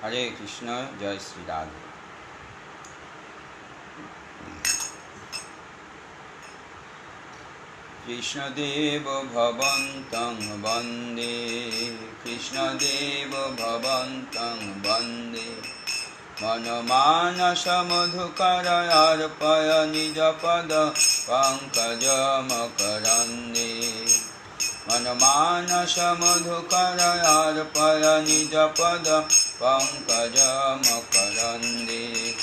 हरे कृष्ण जय श्री राधे। कृष्णदेव भवन्तं वन्दे, कृष्णदेव भवन्तं वन्दे। मनमानसमधुकर अर्पय निजपद पङ्कजमकरन्दे। मनमानसमधुकर अर्पय निजपद पङ्कजमकरन्दे।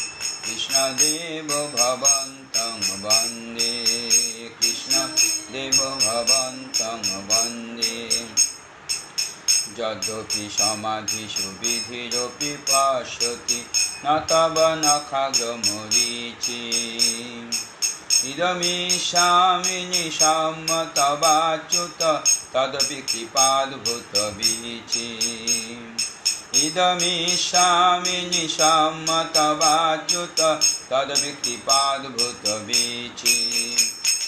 कृष्णदेव भवन्तं वन्दे, कृष्णदेव भवन्तं वन्दे। यद्यपि समाधिषु विधिरपि पश्यति न तव नखगमरीचि। इदमीशामि निशाम तवाच्युत तदपि कृपाद्भुतवीचि। इदमीशामि निशाम तवाच्युत तदपि कृपाद्भुतवीचि।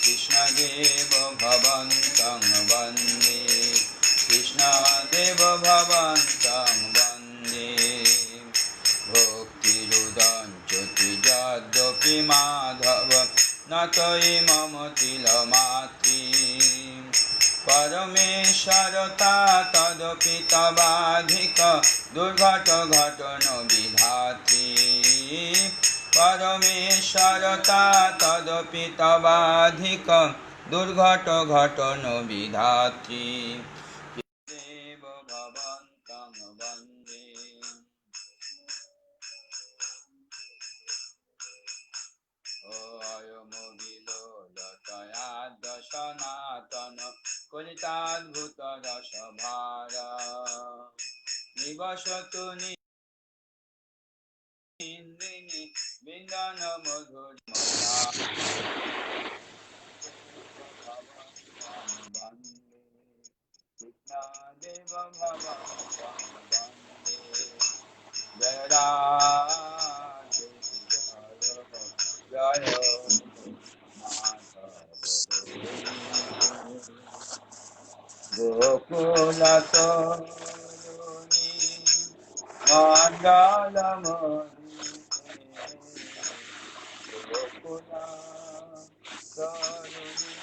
कृष्णदेव भवन्तं वन्दे, कृष्णदेव भवन्तं वन्दे। भक्तिरुदञ्चति यद्यपि माधव न त्वयि मम तिलमात्रि। परमेश्वरता तदपि तवाधिक दुर्घटघटन विधात्री। परमेश्वरता तदपि तवाधिक दुर्घटघटन विधात्री। देव भवन्तं वन्दे। अयमुविलोलतयाद् सनातन कुलिताद्भुत रसभार। निवसतु निन्द्रिनि बिन्दन मधुरमदा। भवन्तं वन्दे, कृष्णदेव भवन्तं वन्दे। जय राधे जय गोकुलतोरुणी मण्डलमधुते। गोकुलतोरुणी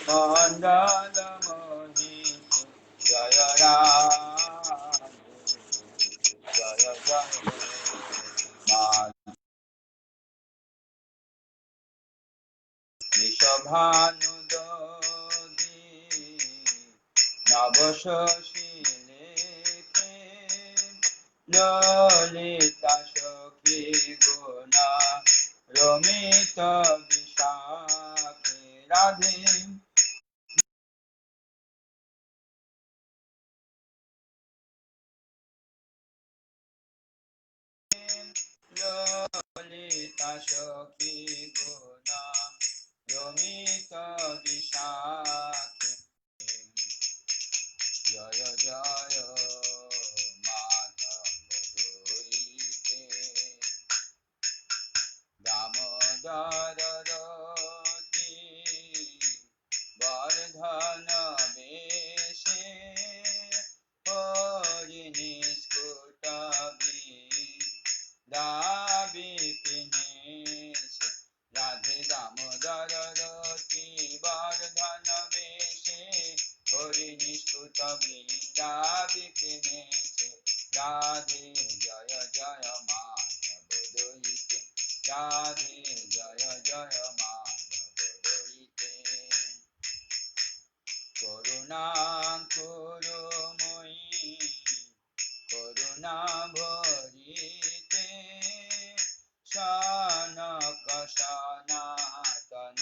मण्डलमधुते। जय राधे जय जय वृषभानुदोदी नवशशिलेखे। ललिता सखी गुणा रमित विशाखे। राधे ललिता सखी गुणा रमित विशाखे। जय जय माधव गोईते। दामोदर रति वर्धन वेशे। हरिनिष्कुट विपिनेश। राधे दामोदर रति वर्धन वेशे। हरिनिष्कुट विपिनेश। राधे जय जय माधव दोहिते। राधे जय जय माधव दोहिते। करुणा कुरु मयि करुणा भरिते। शानक सनातन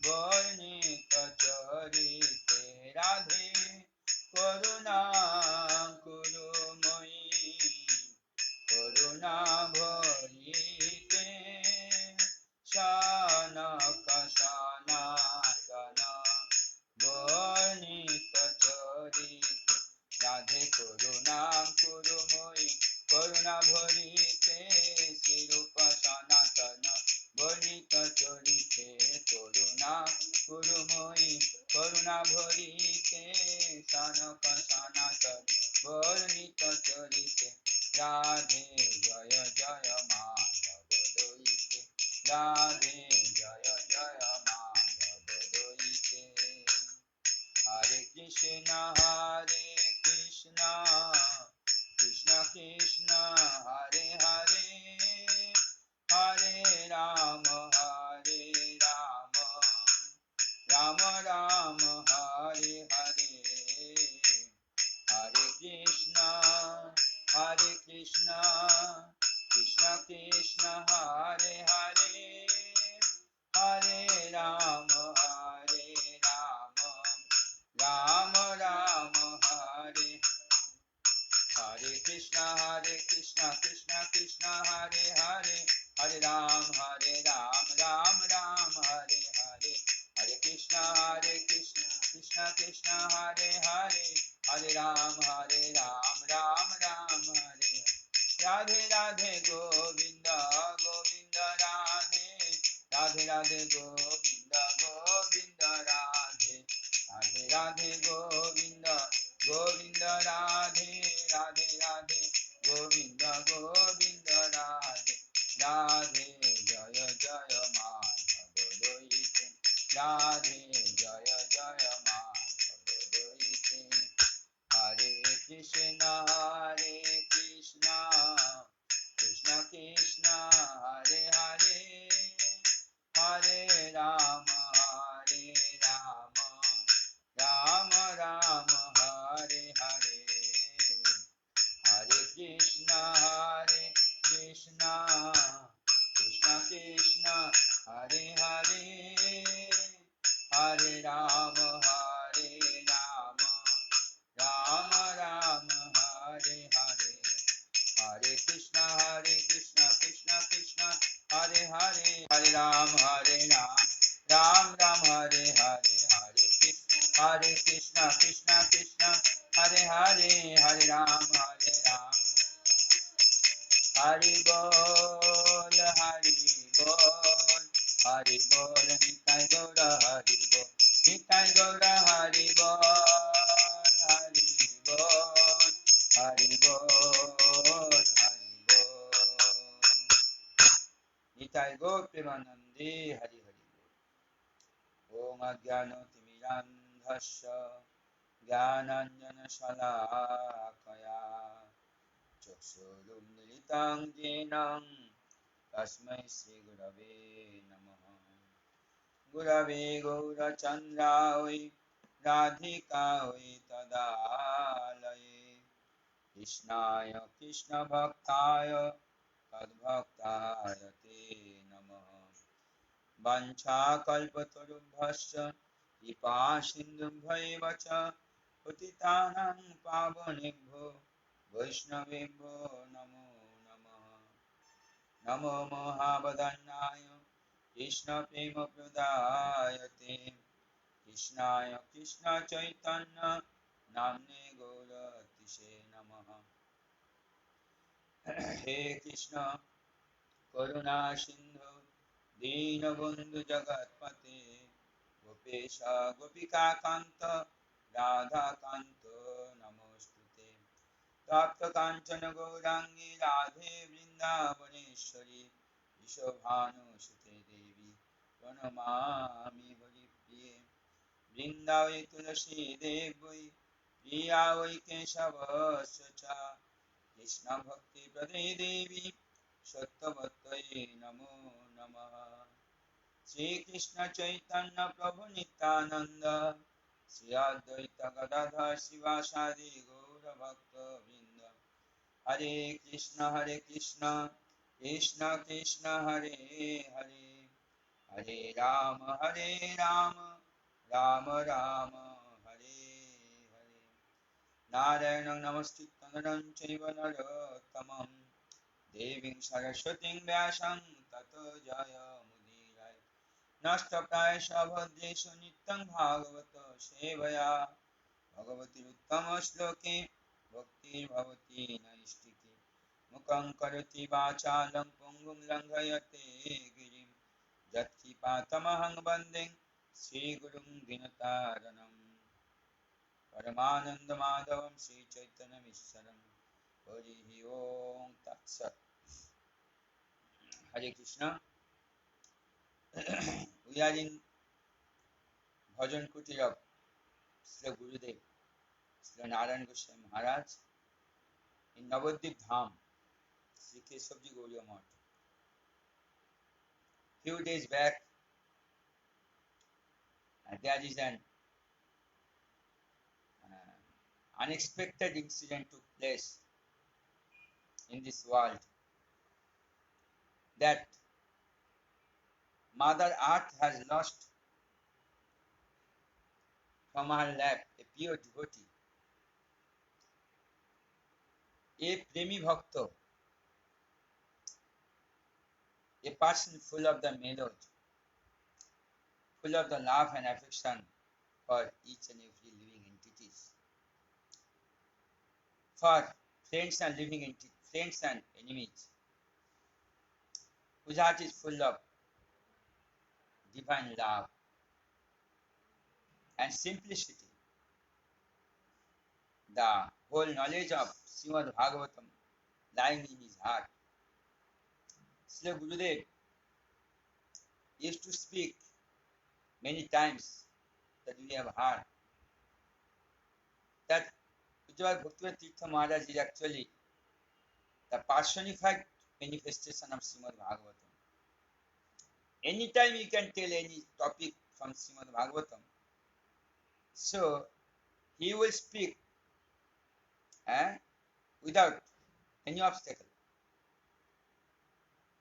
वर्णित चरिते। राधे करुणा कुरु मयि करुणा भरिते। शानक सनातन वर्णित चरिते। राधे करुणा कुरु मयि करुणा भरिते। श्रीरूप Radhe Jaya Jaya Madhava Doite Radhe Jaya Jaya Madhava Doite Hare Krishna Krishna Krishna Hare Hare Hare Rama Rama Rama Hare Hare Hare Krishna Krishna Krishna Hare Hare Hare Rama Rama Rama Hare Hare Krishna Krishna Krishna Hare Hare Hare Ram Ram Hare Hare Hare Krishna Krishna Krishna Hare Hare Hare Ram Ram Hare Radhe Radhe Govinda Govinda Radhe Radhe Radhe Govinda Govinda Radhe Radhe Radhe Govinda Govinda Radhe Radhe Radhe Govinda Govinda Radhe Radhe Jaya Jaya Madhava Doite Radhe Jaya Jaya Madhava Doite Hare Krishna Krishna Krishna Hare Hare Hare Rama Rama Rama Hare Hare Hare Krishna Krishna Krishna Hare Hare Hare Rama Rama Rama Hare Hare Hare Krishna Krishna Hare Hare Hare Ram Ram Hare Hare Hare Krishna Krishna Hare Hare Hare Ram Hari Bol Hari Bol Hari Bol Nitai Gaura Hari Bol Nitai Gaura Hari Bol Hari Bol Hari Bol Hari Bol Nitai Gaur Premanande Hari Hari Bol Om Ajnano Timirandhasya Jnananjana Shalakaya Chaksurum Militam Jenam Tasmai Sri Gurave Namaha Gurave Gaurachandraoi Radhikaoi Tadalaye Krishnaya Krishna Bhaktaya Tadbhaktaya Te Namaha Vancha Kalpatarubhasya Kripa Sindhubhaiva Cha Patitanang Pavanebhyo Vaishnavebhyo Namo Namaha Namo Mahabodhanaaya Krishna Prema Pradayate Krishnaya Krishna Chaitanya Namne Gauratishe Namaha He Krishna Karuna Sindhu Dinabandhu Jagatpate Gopesha Gopika Kanta Radha Kanta Namostute Tapta Kanchana Gaurangi Radhe Vrindavaneshwari Vishabhanu Sute Devi Pranamami Haripriye Vrindavi Tulasi Devi Priyavai Keshavasya Krishna Bhakti Prade Devi Sattvatai Namo Namaha Sri Krishna Chaitanya Prabhu Nityananda Sri Advaita Gadadhar Sivasadi Gaura Bhakta Vrinda Hare Krishna Krishna Krishna Hare Hare Hare Rama Rama Rama Hare Hare Narayanam Namaskritam Naram Chaiva Narottamam Devim Saraswatim Vyasam Tato Jaya Mudiraya Nastapраয়শ ভদ্রেষু নিত্যং ভাগবত সেবয়া ভগবতীর উত্তম শ্লোকে ভক্তির্ভবতি নৈষ্ঠিকে মুখং করোতি বাচালং পঙ্গুং লঙ্ঘয়তে গিরিম যৎকৃপাতমহং বন্দে শ্রীগুরুং দীনতারিণম পরমানন্দমাধবং শ্রীচৈতন্যমীশ্বরং Harihi Om Tat Sat. Hare Krishna. We are in Bhajan Kutir of Sri Gurudev, Sri Narayan Goswami Maharaj in Navadvip Dham, Sri Keshavji Gauriya Math. Few days back, there is an unexpected incident took place in this world that Mother Earth has lost from her lap a pure devotee, a premi bhakta, a person full of the melody, full of the love and affection for each and every living entities, for friends and living entities, friends and enemies, whose heart is full of divine love and simplicity. The whole knowledge of Srimad Bhagavatam lying in his heart. Srila Gurudev used to speak many times that we have heard that Ujjwal Bhaktivinoda Tirtha Maharaj is actually the personified manifestation of Srimad Bhagavatam. Anytime you can tell any topic from Srimad Bhagavatam, so he will speak eh, without any obstacle,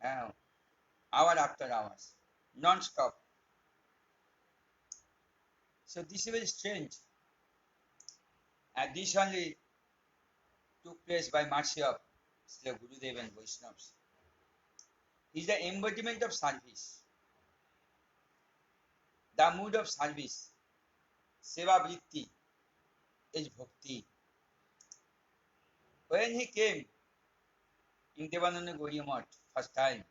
eh, hour after hours, non-stop. So this is very strange. And this only took place by mercy of Srila Gurudev and Vaishnavas. He is the embodiment of service, the mood of service. Seva vritti is bhakti. When he came in Devananda Gauriya Math first time,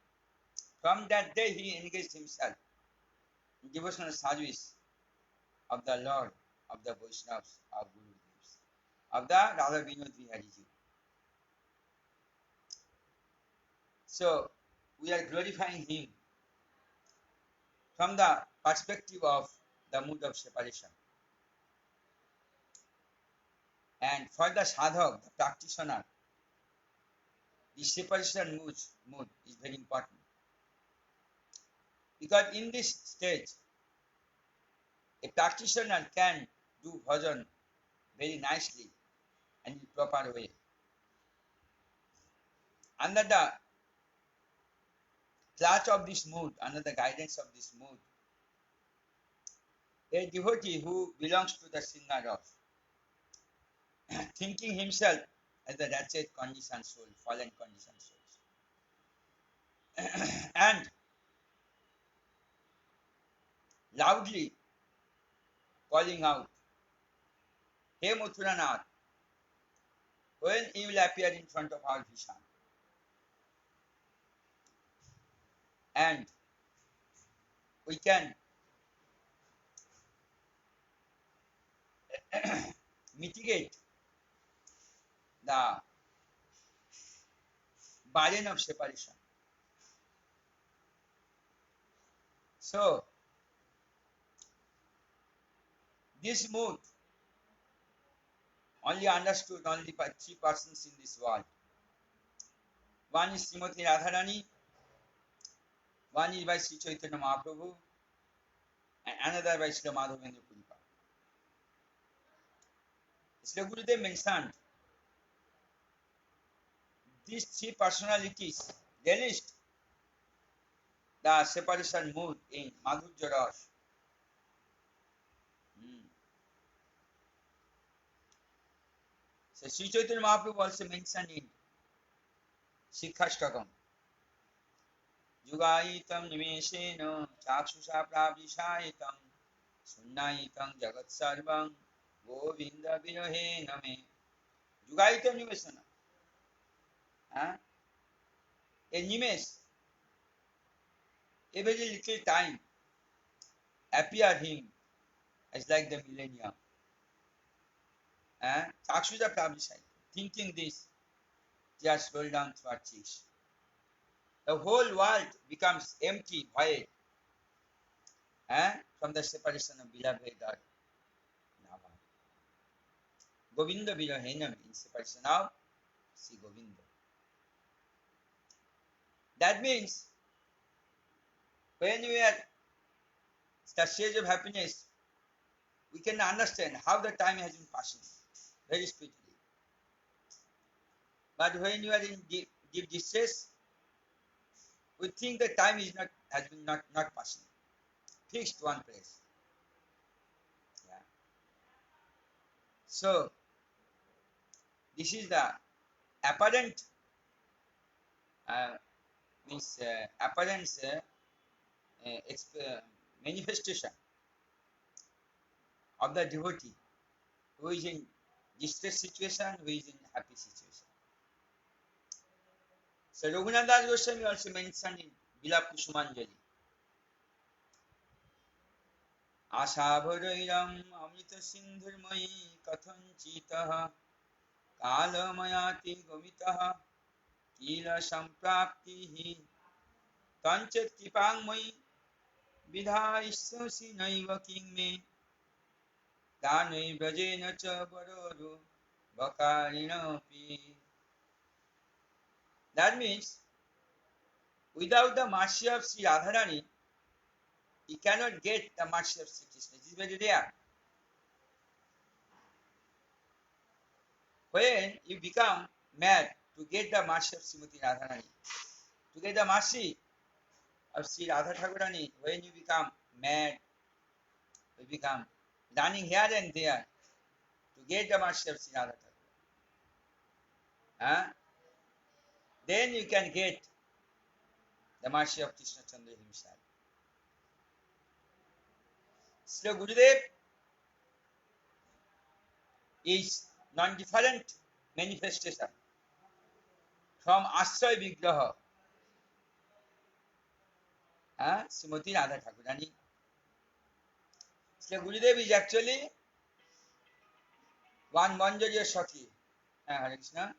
from that day he engaged himself in devotional service of the Lord, of the Vaishnavas, of Gurudevs, of the Radha Vinod Vihariji. So we are glorifying him from the perspective of the mood of separation. And for the sadhak, the practitioner, the separation mood is very important. Because in this stage, a practitioner can do bhajan very nicely and in proper way. Under the clutch of this mood, under the guidance of this mood, a devotee who belongs to the Singha of thinking himself as the wretched conditioned soul, fallen conditioned souls, and loudly calling out, Hey Mathuranath, when he will appear in front of our Vishan. And we can mitigate the burden of separation. So, this mood only understood only by three persons in this world. One is Srimati Radharani, one is by Sri Chaitanya Mahaprabhu, and another by Sri Madhavendra Puripal. Sri Gurudev mentioned these three personalities relished the separation mood in Madhurya Ras. So Sri Chaitanya Mahaprabhu also mentioned in Sikhashtakam, Yugayitam Nimeshena Chakshusha Prabhishayitam Sunnayitam Jagat Sarvam Govinda Virahe Name. Yugayitam Nimeshena. A nimesh, a very little time, appear him as like the millennium. Chakshusha Prabhishayitam. Thinking this, tears roll down through our cheeks. The whole world becomes empty, void, from the separation of beloved or Nava. Govinda Virahenam, in separation of Sri Govinda. That means when we are at the stage of happiness, we can understand how the time has been passing very speedily. But when you are in deep distress, we think the time is has been not passing. Fixed one place. Yeah. So this is the apparent apparent manifestation of the devotee who is in distress situation, who is in happy situation. So Raghunath Das Goswami also mentioned in Bila Kusumanjali. Ashabharairam amrita sindhurmai kathanchitaha kalamayati gomitaha kila sampraptihi kanchat kipangmai vidhaisasi naiva kingme danai brajena cha baroru bakarinapi. That means without the mercy of Sri Radharani, you cannot get the mercy of Sri Krishna. It is very rare. When you become mad to get the mercy of Srimati Radharani, to get the mercy of Sri Radha Thakurani, when you become mad, you become running here and there to get the mercy of Sri Radha Thakurani, then you can get the mercy of Krishna Chandra himself. Sri Gurudev is non-different manifestation from Ashray Vigraha, Srimati Radha Thakurani. Sri Gurudev is actually one Manjariya Shakti. Hare Krishna.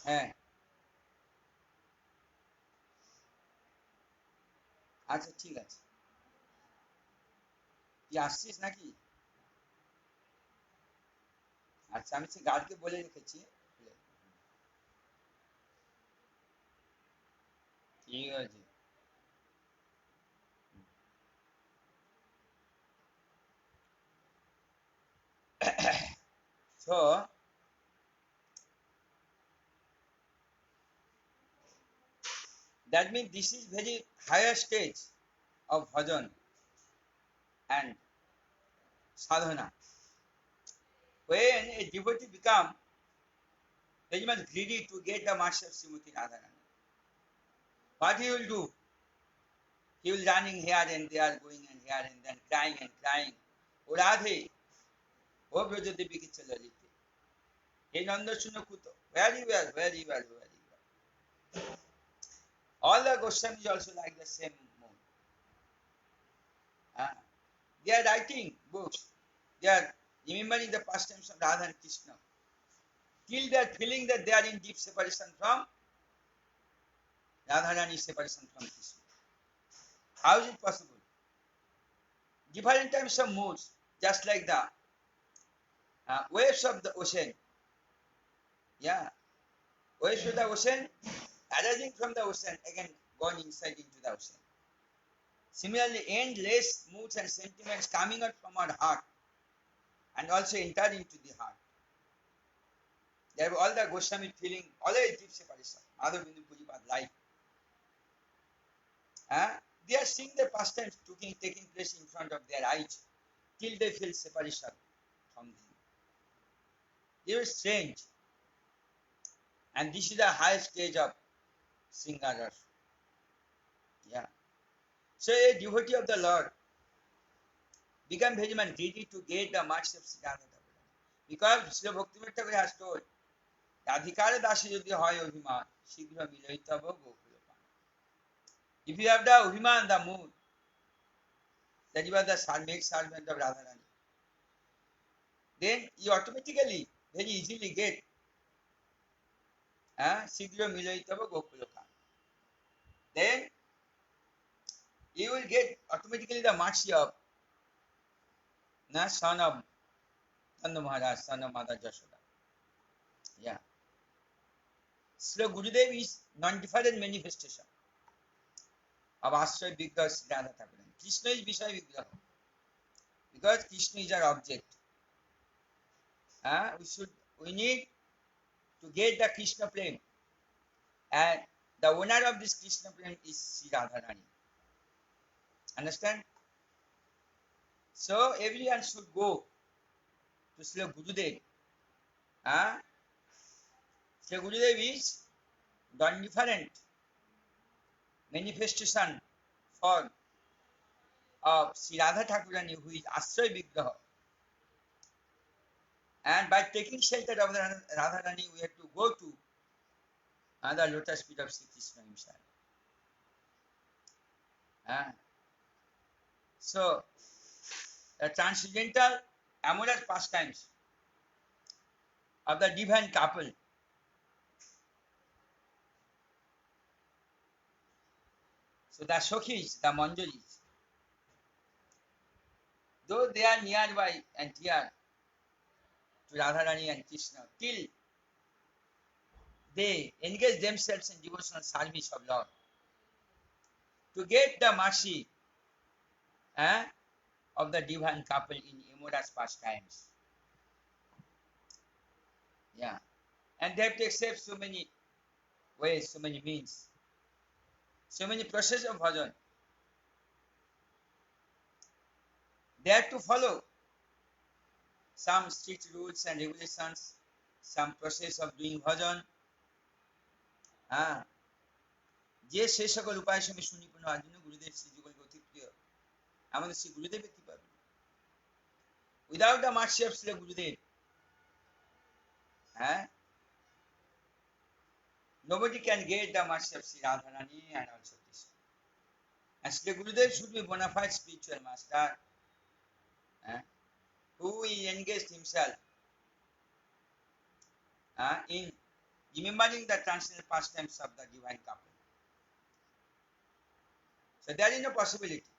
হ্যাঁ আচ্ছা ঠিক আছে তুই আসছিস নাকি আচ্ছা আমি সে গার্ডকে বলে রেখেছি ঠিক আছে so that means this is very higher stage of bhajan and sadhana. When a devotee become very much greedy to get the mercy of Srimati Radharani, what he will do? He will running here and there, going and here and then, crying and crying. O Radhe, O Brajadevi ki chalalite. Hey Nanda Sunakuto, very well, very well, very well. All the Goswamis also like the same mood. They are writing books. They are remembering the pastimes of Radha and Krishna. Till they are feeling that they are in deep separation from Radharani, separation from Krishna. How is it possible? Different types of moods, just like the waves of the ocean. Yeah, waves of the ocean, arising from the ocean, again going inside into the ocean. Similarly, endless moods and sentiments coming out from our heart and also enter into the heart. There were all the Goswami feeling always deep separation. Madhav Bindu Pujipad life. They are seeing the pastimes taking place in front of their eyes till they feel separation from them. It is strange. And this is the highest stage of Singara. Yeah. So a devotee of the Lord become very much greedy to get the mercy of Siddhartha Thakur. Because Srila Bhaktivinoda Thakur has told, Adhikara dasi jodi hoy abhiman, shigra milai tava gokula. If you have the Abhiman, the mood, that you are the maid servant of Radharani, then you automatically, very easily get Sigro Miloitava Gokuloka. Then you will get automatically the mercy of son of Nanda Maharaj, son of Mother Jashoda. Yeah. So Gurudev is non-different manifestation of Ashray Vigraha Sri Radha Thakurani. Krishna is Vishaya Vigraha. Because Krishna is our object. We need to get the Krishna flame. And the owner of this Krishna flame is Sri Radharani. Understand? So everyone should go to Sri Gurudev. Sri Gurudev is non-different manifestation form of Sri Radha Thakurani, who is Ashray Vigraha. And by taking shelter of the Radharani, we have to go to the lotus feet of Sri Krishna himself. So, the transcendental amorous pastimes of the divine couple. So the Shokhis, the Manjaris, though they are nearby and dear to Radharani and Krishna, till they engage themselves in devotional service of Lord to get the mercy of the divine couple in amorous pastimes. Yeah. And they have to accept so many ways, so many means, so many processes of bhajan. They have to follow some strict rules and regulations, some process of doing bhajan. যে সে সকল উপায় সঙ্গে সুনিপুণ হওয়ার জন্য গুরুদেব শ্রী যুগলকে অতি প্রিয় আমাদের শ্রী গুরুদেবের কৃপা পাবেন। Without the mercy of Sri Gurudev, nobody can get the mercy of Sri Radharani and also Krishna. And Sri Gurudev should be bona fide spiritual master who engaged himself in remembering the transcendental pastimes of the divine couple. So there is no possibility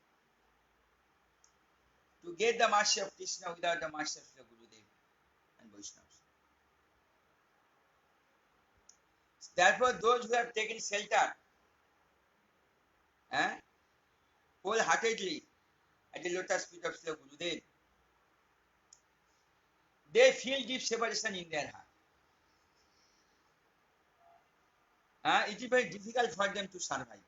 to get the mercy of Krishna without the mercy of Sri Gurudev and Vaishnavas. Therefore, those who have taken shelter wholeheartedly at the lotus feet of Sri Gurudev, they feel deep separation in their heart. It is very difficult for them to survive.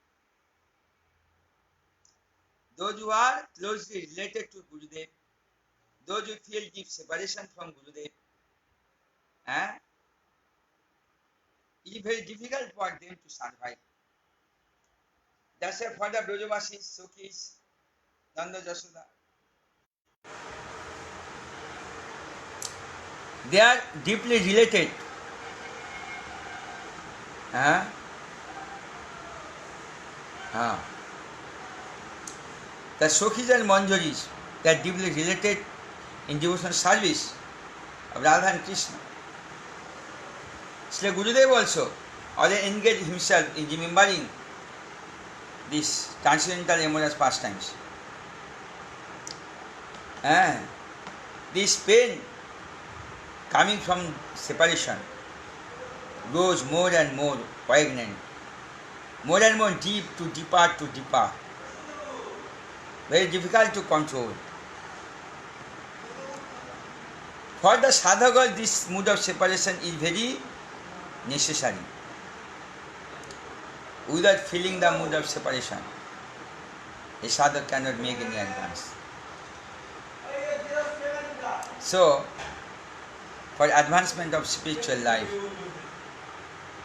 Those who are closely related to Gurudev, those who feel deep separation from Gurudev, it is very difficult for them to survive. That's why for the Brajavasis, Sokhis, Nanda Jashoda, they are deeply related. The Sokhis and Manjaris, they are deeply related in devotional service of Radha and Krishna. Sri Gurudev also already engaged himself in remembering these transcendental amorous pastimes. This pain coming from separation grows more and more poignant, more and more deep to deeper. Very difficult to control. For the sadhaka, this mood of separation is very necessary. Without feeling the mood of separation, a sadhaka cannot make any advance. So, for advancement of spiritual life,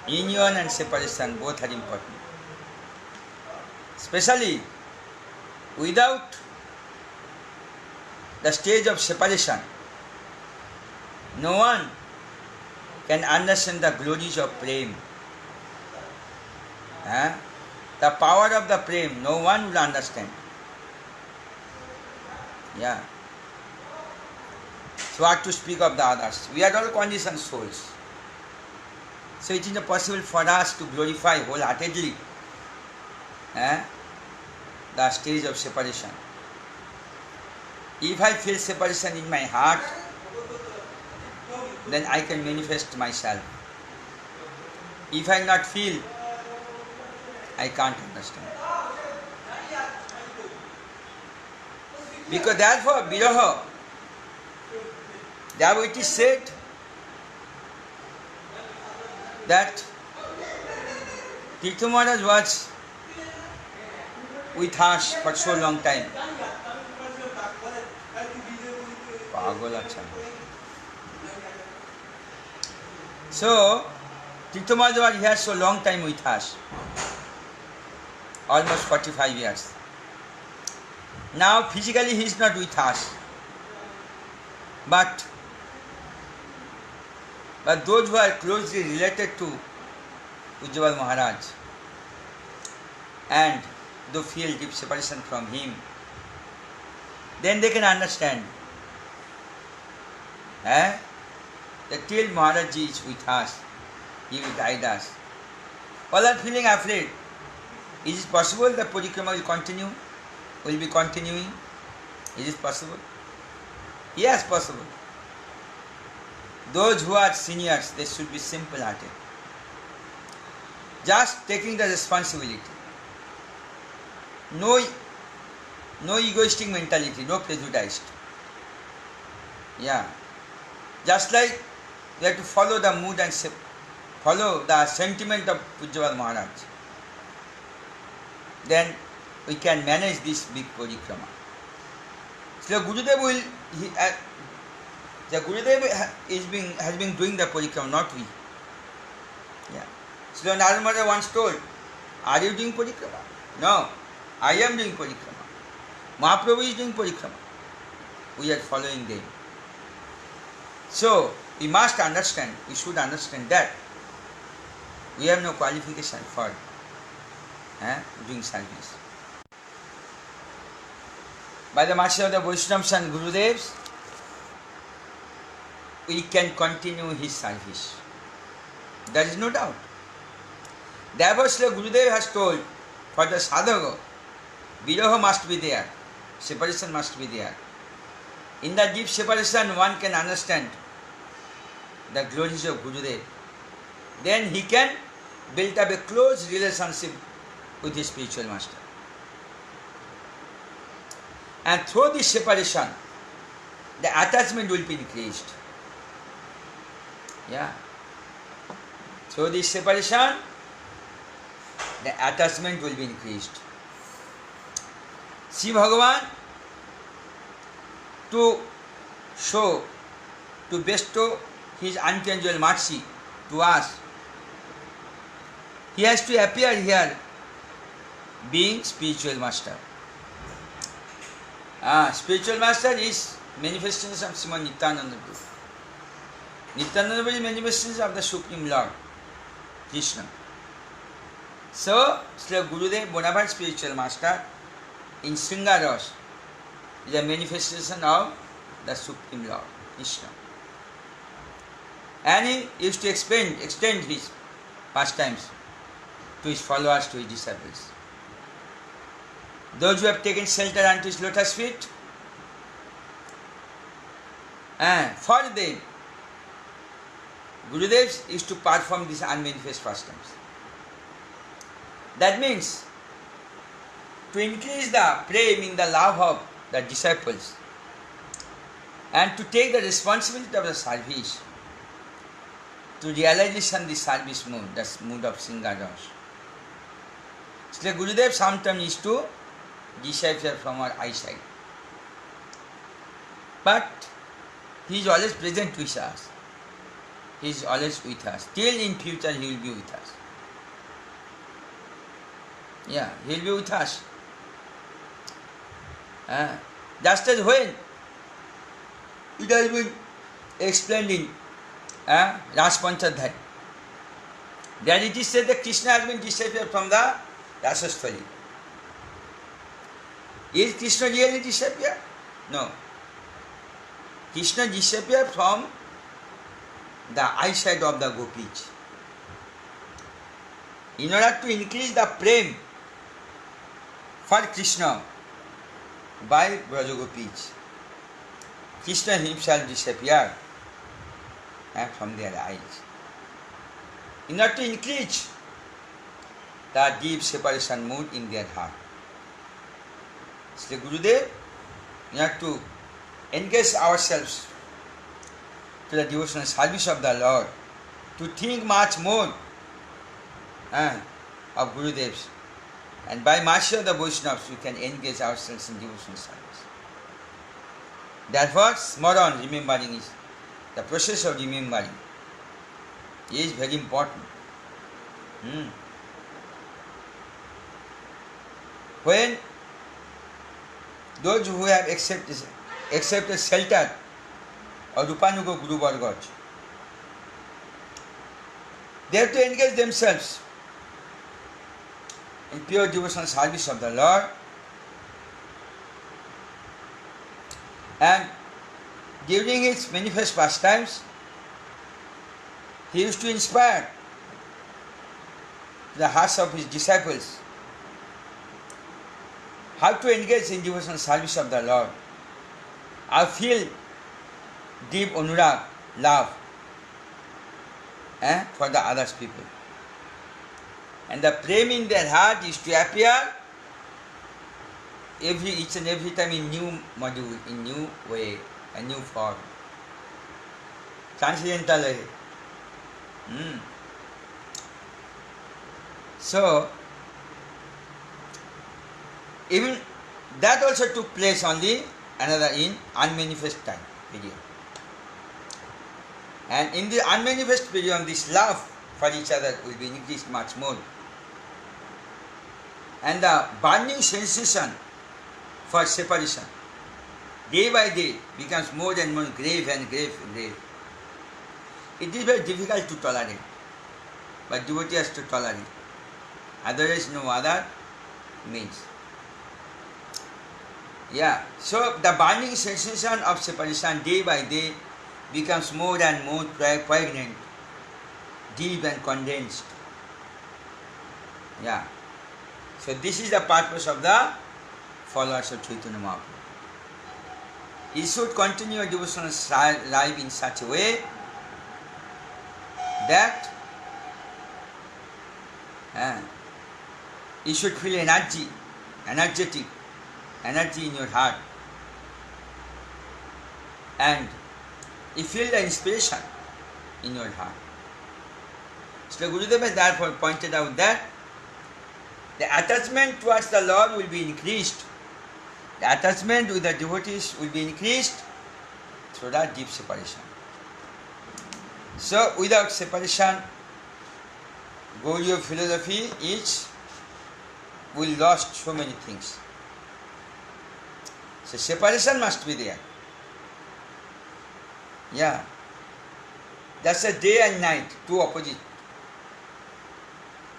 union and separation both are important. Especially without the stage of separation, no one can understand the glories of prema. The power of the prem, no one will understand. Yeah. So what to speak of the others? We are all conditioned souls. So it is not possible for us to glorify wholeheartedly the stage of separation. If I feel separation in my heart, then I can manifest myself. If I not feel, I can't understand. Because therefore, Viraha, therefore it is said that Tirtha Maharaj was with us for so long time. So, Tirtha Maharaj was here so long time with us, almost 45 years. Now physically he is not with us, but those who are closely related to Ujjwal Maharaj and they feel deep separation from him, then they can understand that till Maharaj is with us, he will guide us. All are feeling afraid. Is it possible that parikrama will continue? Will be continuing? Is it possible? Yes, possible. Those who are seniors, they should be simple-hearted. Just taking the responsibility. No egoistic mentality, no prejudice. Yeah. Just like we have to follow the mood and follow the sentiment of Ujjwal Maharaj. Then we can manage this big parikrama. So Gurudev has been doing the parikrama, not we. Yeah. So Narada once told, are you doing parikrama? No, I am doing parikrama. Mahaprabhu is doing parikrama. We are following them. So we must understand, we should understand that we have no qualification for doing service. By the mercy of the Vaishnavas and Gurudevs, we can continue his service. There is no doubt. Therefore, Gurudev has told, for the sadhaka, viraha must be there, separation must be there. In the deep separation, one can understand the glories of Gurudev. Then he can build up a close relationship with his spiritual master. And through this separation, the attachment will be increased. Yeah. Through this separation, the attachment will be increased. See Bhagavan, to show, to bestow his unchangeable mercy to us, he has to appear here being spiritual master. Spiritual master is manifestation of Srimad Nityananda Prabhu. Nityananda Prabhu is manifestation of the Supreme Lord, Krishna. So, Sri Gurudev, Bonafide spiritual master, in Sringaras, is a manifestation of the Supreme Lord, Krishna. And he used to extend his pastimes to his followers, to his disciples. Those who have taken shelter unto his lotus feet, for them, Gurudev used to perform these unmanifest pastimes. That means, to increase the prem in the love of the disciples and to take the responsibility of the service, to realization the service mood, the mood of Sringaras. So Gurudev sometimes used to disappear from our eyesight. But he is always present with us. He is always with us. Till in future he will be with us. Yeah, he will be with us. Just as when it has been explained in Ras Panchadhyay, that it is said that Krishna has been disappeared from the Rasasthali. Is Krishna really disappeared? No. Krishna disappeared from the eyesight of the gopis. In order to increase the prem for Krishna by Brajagopis, Krishna himself disappeared from their eyes. In order to increase the deep separation mood in their heart. Sri Gurudev, we have to engage ourselves to the devotional service of the Lord, to think much more of Gurudev's. And by mercy of the Vaishnavas, we can engage ourselves in devotional service. Therefore, smaran, remembering, is the process of remembering is very important. When those who have accepted shelter of Rupanuga Guru Vargas, they have to engage themselves in pure devotional service of the Lord, and during his manifest pastimes, he used to inspire the hearts of his disciples how to engage in devotional service of the Lord. I feel deep anurag, love for the other people. And the prem in their heart is to appear each and every time in new module, in new way, a new form. Transcendental way. So, even that also took place only another in unmanifest time period. And in the unmanifest period, this love for each other will be increased much more. And the burning sensation for separation, day by day, becomes more and more grave and grave and grave. It is very difficult to tolerate, but devotee has to tolerate. Otherwise, no other means. So the burning sensation of separation day by day becomes more and more poignant, deep and condensed. So this is the purpose of the followers of Chaitanya Mahaprabhu. You should continue your devotional life in such a way that you should feel energy in your heart, and you feel the inspiration in your heart. So Gurudev has therefore pointed out that the attachment towards the Lord will be increased. The attachment with the devotees will be increased through that deep separation. So without separation, Gauriya philosophy will lost so many things. So separation must be there. That's a day and night, two opposite.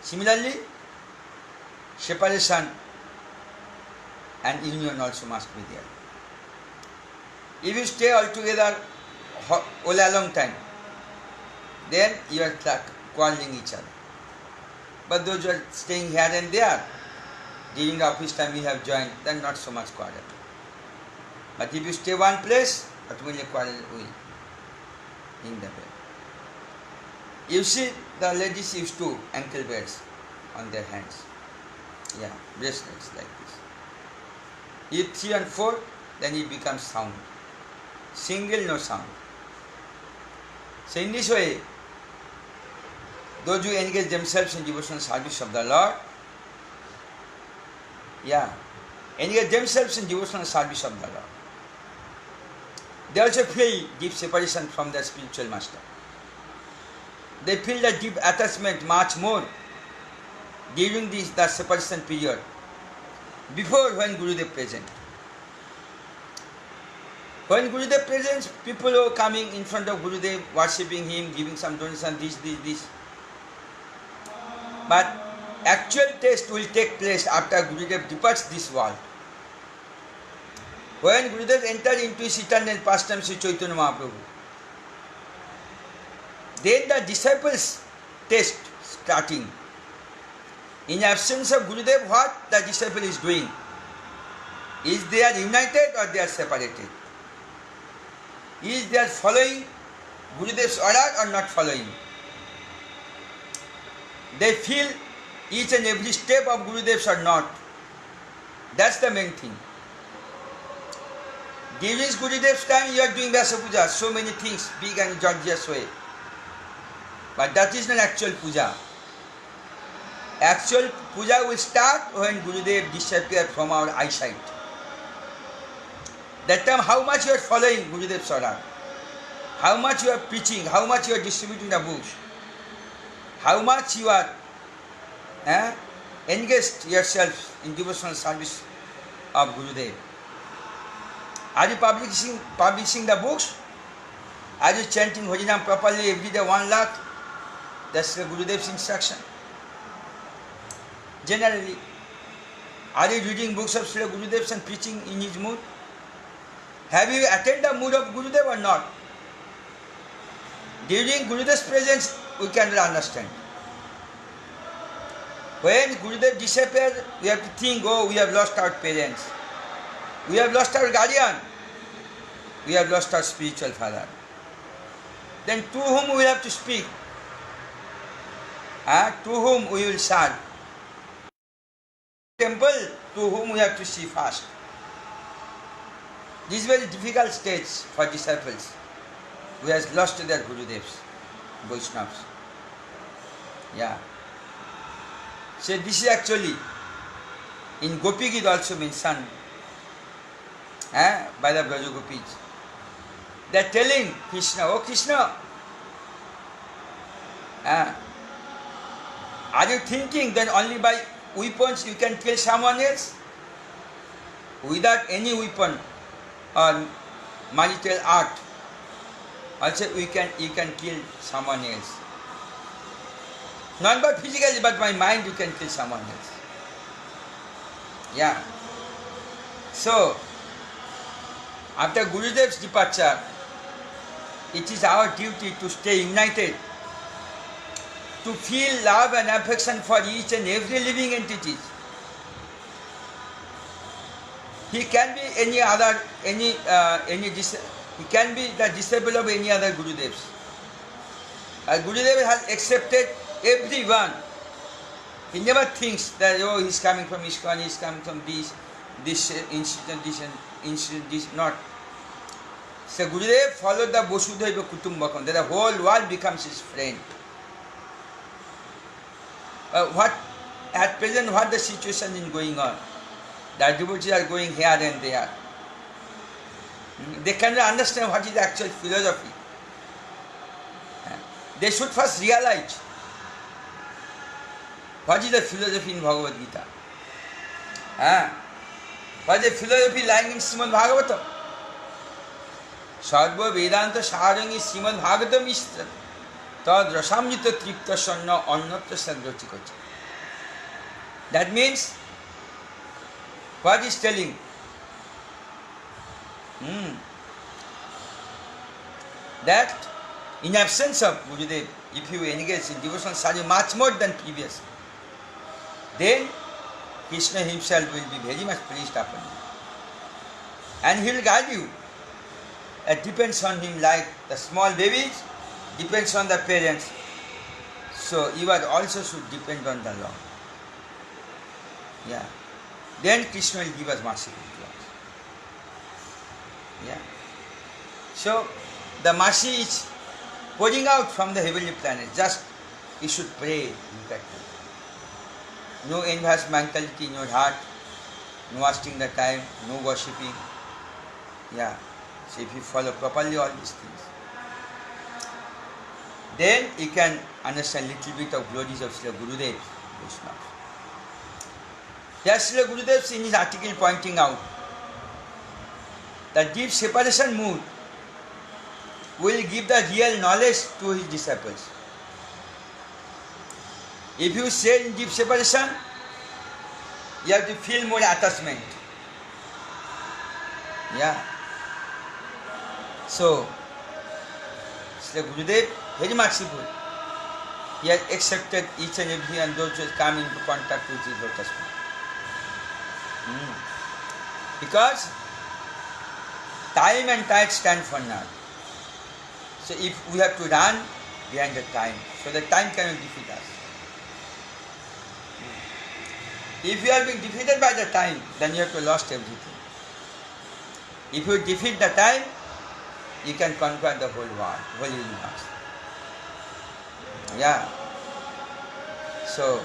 Similarly, separation and union also must be there. If you stay all together all a long time, then you are quarreling each other. But those who are staying here and there, during the office time you have joined, then not so much quarrel. But if you stay one place, ultimately quarrel will in the bed. You see, the ladies used to ankle belts on their hands. Bracelets like this. If 3 and 4, then it becomes sound. Single, no sound. So in this way, those who engage themselves in devotional service of the Lord, engage themselves in devotional service of the Lord, they also feel deep separation from their spiritual master. They feel the deep attachment much more during the separation period, before when Gurudev present. When Gurudev presents, people are coming in front of Gurudev, worshipping him, giving some donation, this. But actual test will take place after Gurudev departs this world. When Gurudev entered into his eternal pastime, Sri Chaitanya Mahaprabhu, then the disciples test starting. In absence of Gurudev, what the disciple is doing? Is they are united or they are separated? Is they are following Gurudev's order or not following? They feel each and every step of Gurudev's or not. That's the main thing. During Gurudev's time, you are doing Vyasa Puja, so many things, big and gorgeous way. But that is not actual puja. Actual puja will start when Gurudev disappears from our eyesight. That time, how much you are following Gurudev's order, how much you are preaching, how much you are distributing the books, how much you are engaged yourself in devotional service of Gurudev. Are you publishing the books? Are you chanting Harinam properly every day 1 lakh? That's the Gurudev's instruction. Generally, are you reading books of Sri Gurudev and preaching in his mood? Have you attained the mood of Gurudev or not? During Gurudev's presence, we cannot understand. When Gurudev disappears, we have to think, oh, we have lost our parents. We have lost our guardian. We have lost our spiritual father. Then to whom we have to speak? To whom we will serve? Temple, to whom we have to see first. This is very difficult stage for disciples who has lost their Gurudevs, Vaishnavas. Yeah. So this is actually in Gopi Gita also mentioned by the Braja Gopis. They are telling Krishna, oh Krishna, are you thinking that only by weapons you can kill someone else? Without any weapon or marital art, also you can kill someone else. Not by physically, but by mind you can kill someone else. Yeah. So, after Gurudev's departure, it is our duty to stay united, to feel love and affection for each and every living entity. He can be any other, he can be the disciple of any other Gurudevs. Gurudev has accepted everyone. He never thinks that, oh, he's coming from ISKCON, he's coming from this institution, this, not. So Gurudev followed the Vasudhaiva Kutumbakam, that the whole world becomes his friend. At present, what the situation is going on? The devotees are going here and there. They cannot understand what is the actual philosophy. They should first realize what is the philosophy in Bhagavad Gita. What is the philosophy lying in Srimad Bhagavatam? Sarva Vedanta Sarangi Srimad Bhagavatam Ishtra Tad Rasamjita Tripta Sanna Annatra Sadrachikacha. That means, what is telling? That in absence of Gurudev, if you engage in devotional service much more than previous, then Krishna himself will be very much pleased upon you. And he will guide you. It depends on him, like the small babies depends on the parents. So you are also should depend on the Lord. Yeah. Then Krishna will give us mercy to us. Yeah. So the mercy is pouring out from the heavenly planet. Just you should pray, look at it. No envious mentality in your heart, no wasting the time, no worshipping. Yeah. So if you follow properly all these things, then you can understand little bit of glories of Srila Gurudev Vaishnava. Here Srila Gurudev in his article pointing out that deep separation mood will give the real knowledge to his disciples. If you stay in deep separation, you have to feel more attachment. Yeah. So, Sri Gurudev, very merciful. He has accepted each and every and those who come into contact with his lotus feet. Because time and tide stand for none. So if we have to run behind the time, so the time cannot defeat us. If you are being defeated by the time, then you have to lost everything. If you defeat the time, you can conquer the whole world, whole universe. Yeah. So,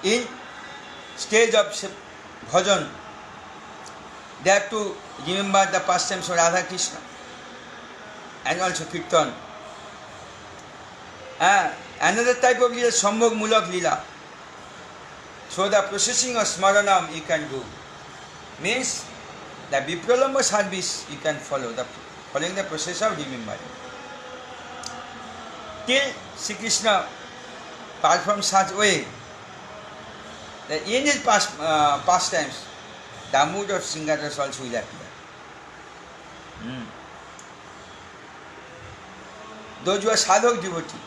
in stage of bhajan, they have to remember the pastimes of Radha Krishna and also Kirtan. Another type of lila, Sambhog Mulak lila. So the processing of Smaranam you can do. Means the Vipralamba service you can follow, following the process of remembering. Till Sri Krishna performs such way that in his pastimes, the mood of Sringaras also will appear. Those who are sadhak devotee,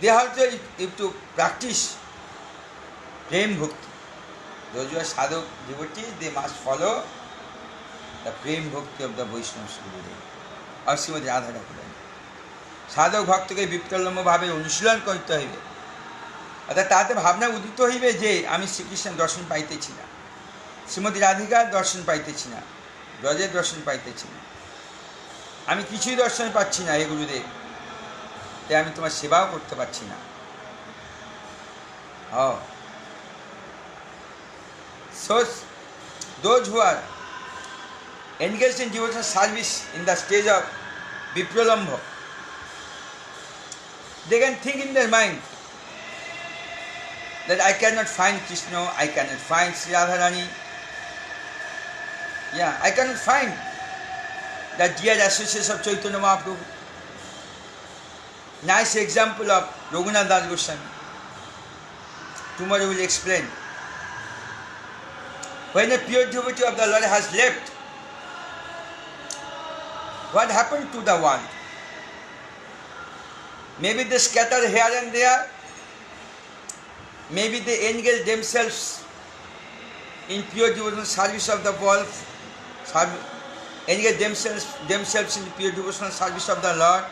they also have to practice prem bhakti. Those who are sadhak devotees, they must follow the prem bhakti of the Vaishnava Gurudev or Srimati Radha Thakur. সাধক ভক্তকে বিপ্রলম্ব ভাবে অনুশীলন করতে হইবে, অর্থাৎ তাতে ভাবনা উদিত হইবে যে আমি শ্রীকৃষ্ণের দর্শন পাইতেছি না, শ্রীমতী রাধিকার দর্শন পাইতেছি না, ব্রজের দর্শন পাইতেছি না, আমি কিছুই দর্শন পাচ্ছি না হে গুরুদেব, তাই আমি তোমার সেবাও করতে পারছি না। So those who are engaged in devotional service in the stage of Vipralambha, they can think in their mind that I cannot find Krishna, I cannot find Sri Radharani. Yeah, I cannot find the dear associates of Chaitanya Mahaprabhu. Nice example of Raghunath Das Goswami. Tomorrow we will explain. When a pure devotee of the Lord has left, what happened to the world? Maybe they scatter here and there. Maybe they engage themselves in pure devotional service of the world, engage themselves in the pure devotional service of the Lord,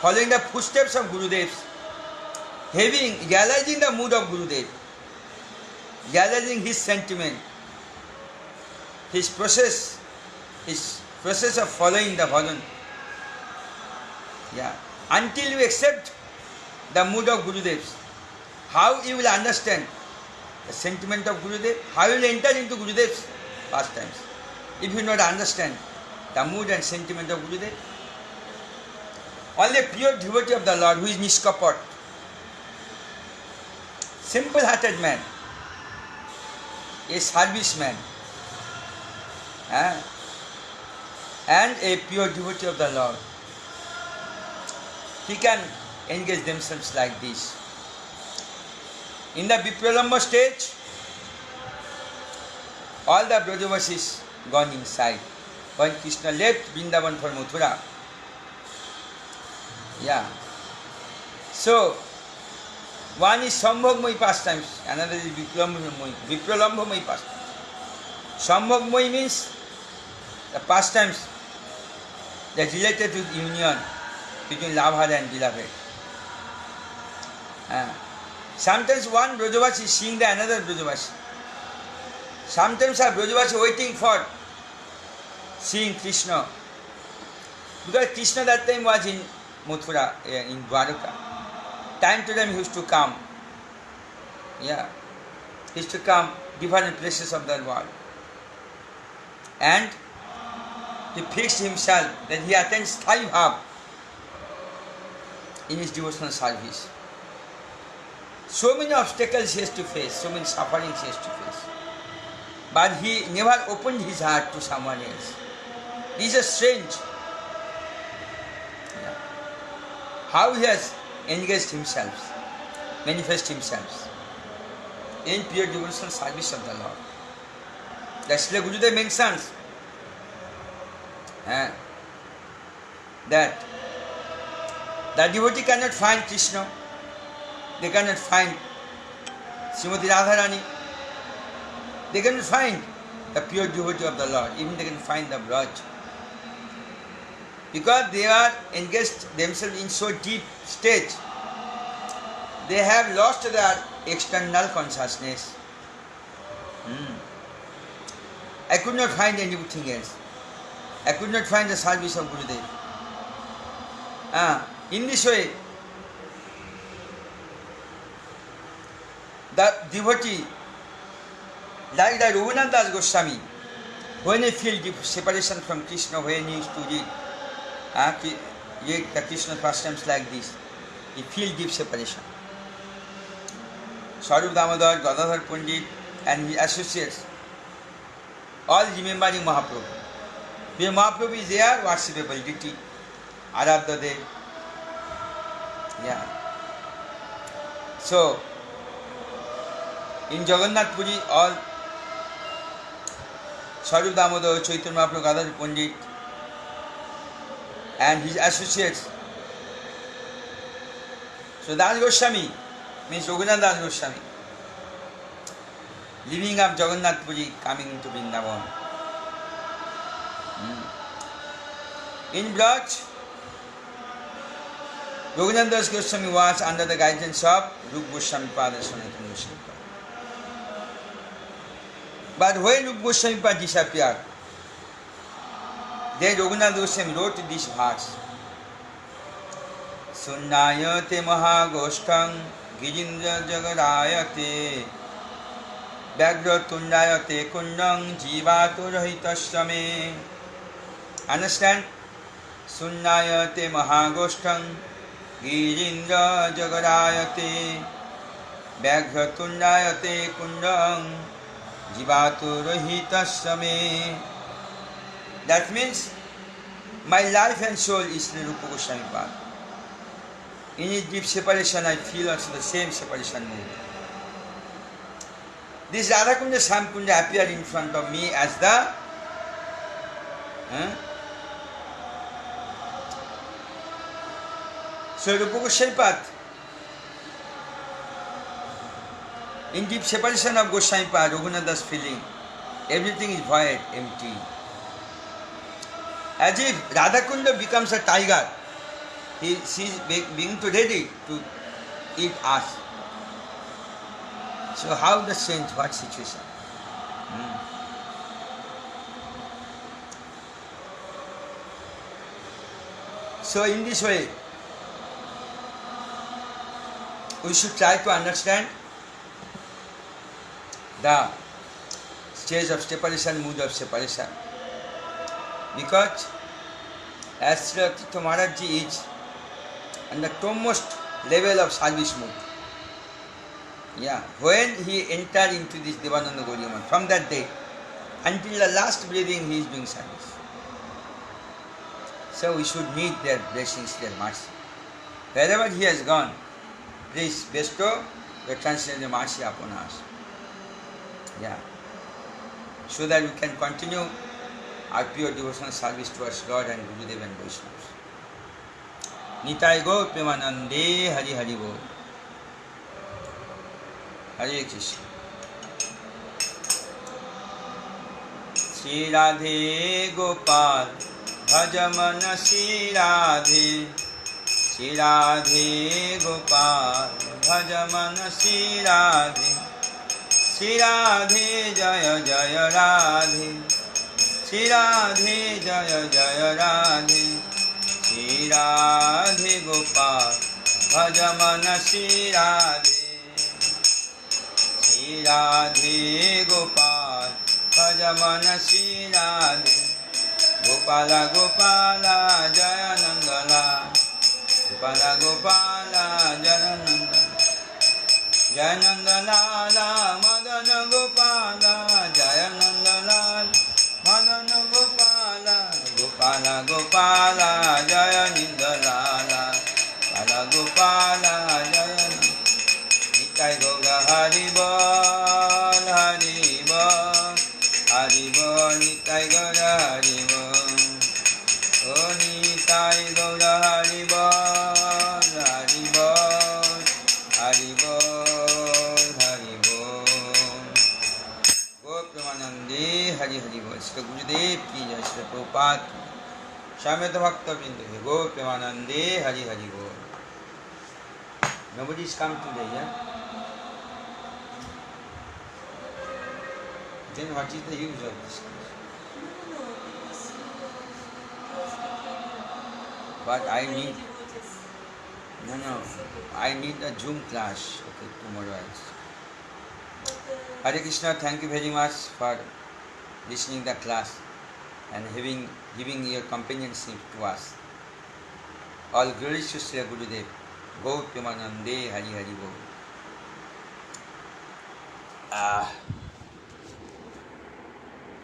following the footsteps of Gurudev, realizing the mood of Gurudev, realizing his sentiment, his process of following the bhajan. Yeah. Until you accept the mood of Gurudev, how you will understand the sentiment of Gurudev, how you will enter into Gurudev's pastimes. If you not understand the mood and sentiment of Gurudev, only a pure devotee of the Lord who is Nishkapat, simple-hearted man, a serviceman, and a pure devotee of the Lord, he can engage themselves like this. In the Vipralamba stage, all the Brajavasis gone inside. When Krishna left Vrindavan for Mathura. Yeah. So, one is Sambhogmoyi pastimes, another is Vipralambhamoyi pastimes. Sambhogmoyi means the pastimes that related to union between lover and beloved. Sometimes one Brajavasi is seeing the another Brajavasi. Sometimes a Brajavasi waiting for seeing Krishna. Because Krishna that time was in Mathura, in Dwaraka. Time to time he used to come. Yeah. He used to come different places of the world. And he fixed himself that he attends Thai Bhav in his devotional service. So many obstacles he has to face, so many sufferings he has to face. But he never opened his heart to someone else. This is strange. how he has engaged himself, manifest himself in pure devotional service of the Lord. That's why Gurudev mentions that the devotee cannot find Krishna, they cannot find Srimati Radharani, they cannot find the pure devotee of the Lord, even they can find the Braj. Because they are engaged themselves in so deep stage, they have lost their external consciousness. I could not find anything else. I could not find the service of Gurudev. In this way, the devotee, like the Raghunath Das Goswami, when he feel deep separation from Krishna, when he used to read the Krishna pastimes like this, he feel deep separation. Swarup Damodar, Gadadhar Pandit and his associates, all remembering Mahaprabhu. When Mahaprabhu is there, worshipable deity, Aradha Dev. So, in Jagannath Puri, all Swarup Damodar, Chaitanya Mahaprabhu, Gadadhar Pandit and his associates. So Das Goswami means Raghunath Das Goswami, living up Jagannath Puri, coming into Vrindavan. In Braj, Raghunath Das Goswami was under the guidance of Rupa Goswami Pada Sanatana Goswami. But when Rupa Goswami Pada disappeared, then Raghunath Goswami wrote this verse. Sunnayate mahagostham girindra jagarayate Vyagra tundayate kundam jivato rahitasya. Understand? Sunnayate mahagostham girindra jagarayate Vyagra tundayate kundam jivato rahitasya. That means my life and soul is the Rupa Goswami Pada. In his deep separation, I feel also the same separation mood. This Radhakunda Shyamkunda appeared in front of me as the so Rupa Goswami Pada, in deep separation of Goswami Pada, Raghunath Das feeling everything is void, empty. As if Radhakunda becomes a tiger, she is being ready to eat us. So how does change what situation? So in this way, we should try to understand the stage of separation, mood of separation. Because as Sri Tirtha Maharaj Ji is on the topmost level of service mood. When he entered into this Devananda Gauriya, from that day until the last breathing he is doing service. So we should need their blessings, their mercy. Wherever he has gone, please bestow the transcendental mercy upon us. So that we can continue our pure devotional service towards Lord and Gurudev and Vaishnavas. Nitai Gaur Premanande Hari Hari Bol. Hare Krishna. Shri Radhe Gopal Bhajamana Shri Radhe. Shri Radhe Gopal Bhajamana Shri Radhe. Shri Radhe Jaya Jaya Radhe. Shri Radhe Jaya Jaya Radhe. Shri Radhe Gopal Bhajamana Shri Radhe. Shri Radhe Gopal Bhajamana Shri Radhe. Gopala Gopala Jaya Nandala. Gopala Gopala Jaya Nandala. Jaya Nandala Madana Gopala Jaya Nandala Madana Gopala Gopala Gopala Jaya Nindalala Nitai Gaura Hari Bol, Hari Bol, Hari Bol, Hari Bol. Go Premanande, Hari Hari Bol. Shri Gurudev ki jai, Shri Prabhupada ki jai. Shamyata Bhakta Vrinda, Go Premanande, Hari Hari Bol. Nobody's come today, yeah? Then what is the use of this? But I need, no, I need a Zoom class, okay, tomorrow else. Hare Krishna, thank you very much for listening the class and giving your companionship to us. All glories to Sri Gurudev. Go Premanande, Hari Hari Bol.